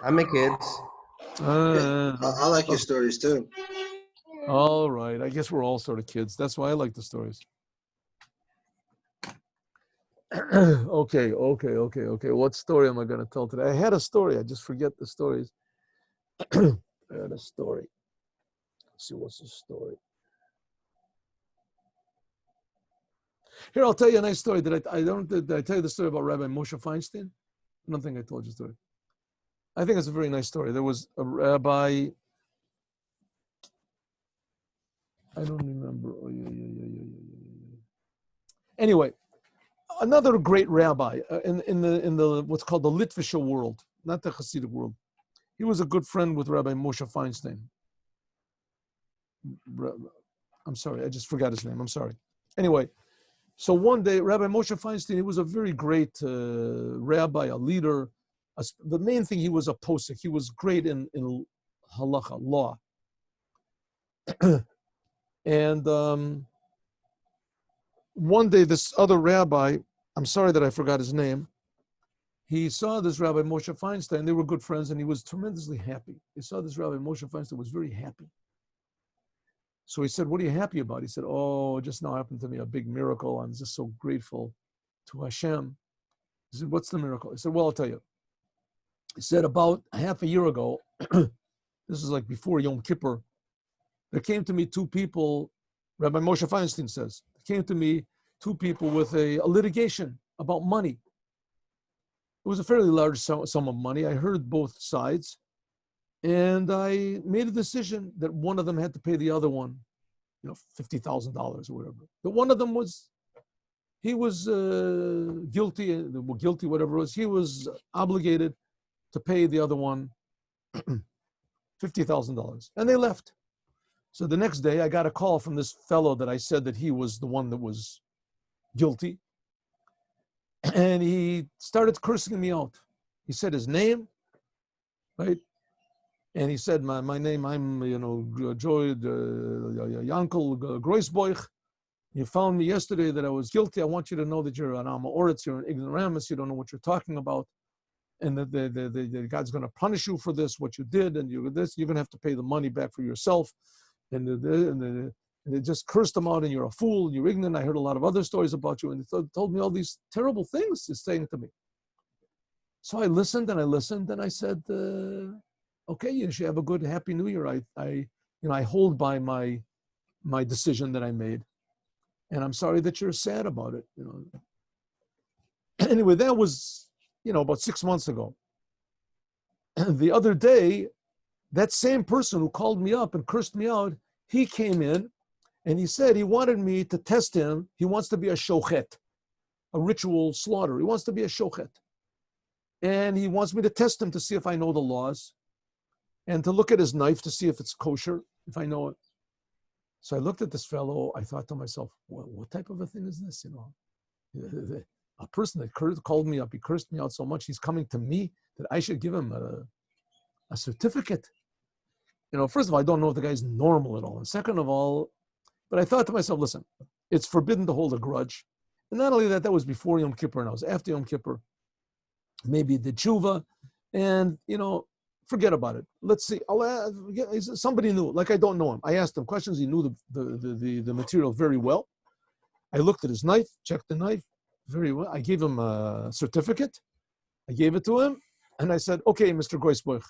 I'm a kids. I like your stories too. All right. I guess we're all sort of kids. That's why I like the stories. Okay. What story am I going to tell today? I had a story. I just forget the stories. I had a story. Let's see, what's the story? Here, I'll tell you a nice story. Did I tell you the story about Rabbi Moshe Feinstein? I don't think I told you the story. I think it's a very nice story. There was a rabbi. I don't remember. Oh, yeah. Anyway, another great rabbi in the what's called the Lubavitcher world, not the Chassidic world. He was a good friend with Rabbi Moshe Feinstein. I'm sorry, I just forgot his name. I'm sorry. Anyway, so one day, Rabbi Moshe Feinstein, he was a very great rabbi, a leader. The main thing, he was a posek. He was great in halacha, law. And one day, this other rabbi, I'm sorry that I forgot his name, he saw this Rabbi Moshe Feinstein. They were good friends, and he was tremendously happy. He saw this Rabbi Moshe Feinstein was very happy. So he said, "What are you happy about?" He said, "Oh, just now happened to me a big miracle. I'm just so grateful to Hashem." He said, "What's the miracle?" He said, "Well, I'll tell you." He said, about half a year ago, this is like before Yom Kippur, there came to me two people, Rabbi Moshe Feinstein says, there came to me two people with a litigation about money. It was a fairly large sum of money. I heard both sides, and I made a decision that one of them had to pay the other one, $50,000 or whatever. The one of them was, he was guilty, whatever it was. He was obligated to pay the other one $50,000, and they left. So the next day, I got a call from this fellow that I said that he was the one that was guilty, and he started cursing me out. He said his name, right? And he said, my name, I'm, Joy Yankel Groisboich. You found me yesterday that I was guilty. I want you to know that you're an Amoritz, you're an ignoramus, you don't know what you're talking about. And that God's going to punish you for this, what you did, and you're going to have to pay the money back for yourself. And they just cursed him out, and you're a fool, and you're ignorant. I heard a lot of other stories about you, and they told me all these terrible things he's saying to me. So I listened, and I said, okay, you should have a good, happy New Year. I hold by my decision that I made, and I'm sorry that you're sad about it. Anyway, that was about 6 months ago. The other day, that same person who called me up and cursed me out, he came in and he said he wanted me to test him. He wants to be a shochet, a ritual slaughter. He wants to be a shochet. And he wants me to test him to see if I know the laws and to look at his knife to see if it's kosher, if I know it. So I looked at this fellow. I thought to myself, well, what type of a thing is this? A person that called me up, he cursed me out so much, he's coming to me that I should give him a certificate. First of all, I don't know if the guy's normal at all. And second of all, but I thought to myself, listen, it's forbidden to hold a grudge. And not only that was before Yom Kippur and I was after Yom Kippur. Maybe the tshuva, and, forget about it. Let's see. Somebody knew, like I don't know him. I asked him questions. He knew the material very well. I looked at his knife, checked the knife very well. I gave him a certificate. I gave it to him, and I said, okay, Mr. Groisbuch,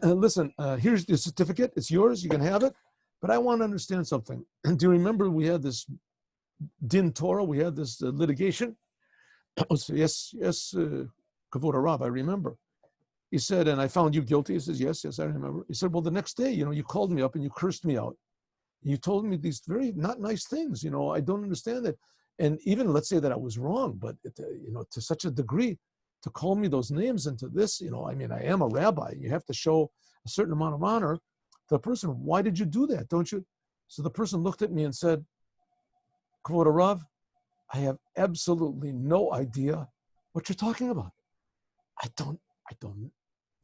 listen, here's the certificate. It's yours. You can have it. But I want to understand something. Do you remember we had this din Torah? We had this litigation. So yes, Kavod Rav, I remember. He said, and I found you guilty. He says, yes, I remember. He said, well, the next day, you called me up and you cursed me out. You told me these very not nice things. I don't understand it. And even let's say that I was wrong, but to such a degree, to call me those names and to this, I am a rabbi. You have to show a certain amount of honor to the person. Why did you do that? Don't you? So the person looked at me and said, Kavod Rav, I have absolutely no idea what you're talking about. I don't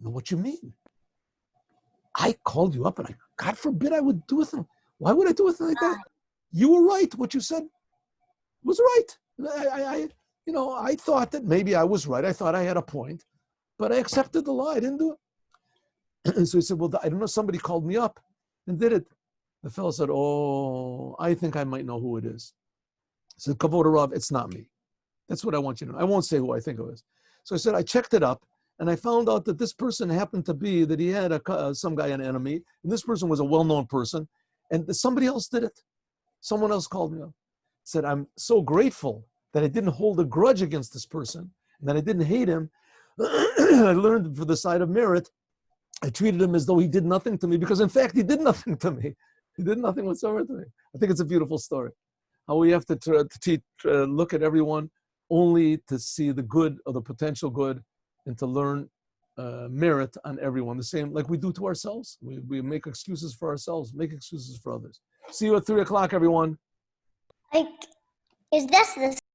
know what you mean. I called you up and God forbid I would do with him. Why would I do with him like that? You were right. What you said was right. I thought that maybe I was right. I thought I had a point, but I accepted the lie. I didn't do it. So he said, well, I don't know, somebody called me up and did it. The fellow said, oh, I think I might know who it is. I said, Kavod Rav, it's not me. That's what I want you to know. I won't say who I think it is. So I said, I checked it up, and I found out that this person happened to be, that he had some guy, an enemy, and this person was a well-known person, and somebody else did it. Someone else called me up. Said, I'm so grateful that I didn't hold a grudge against this person, and that I didn't hate him. I learned for the side of merit. I treated him as though he did nothing to me, because in fact, he did nothing to me. He did nothing whatsoever to me. I think it's a beautiful story. How we have to look at everyone only to see the good or the potential good, and to learn merit on everyone. The same like we do to ourselves. We make excuses for ourselves, make excuses for others. See you at 3:00, everyone. Like, is this the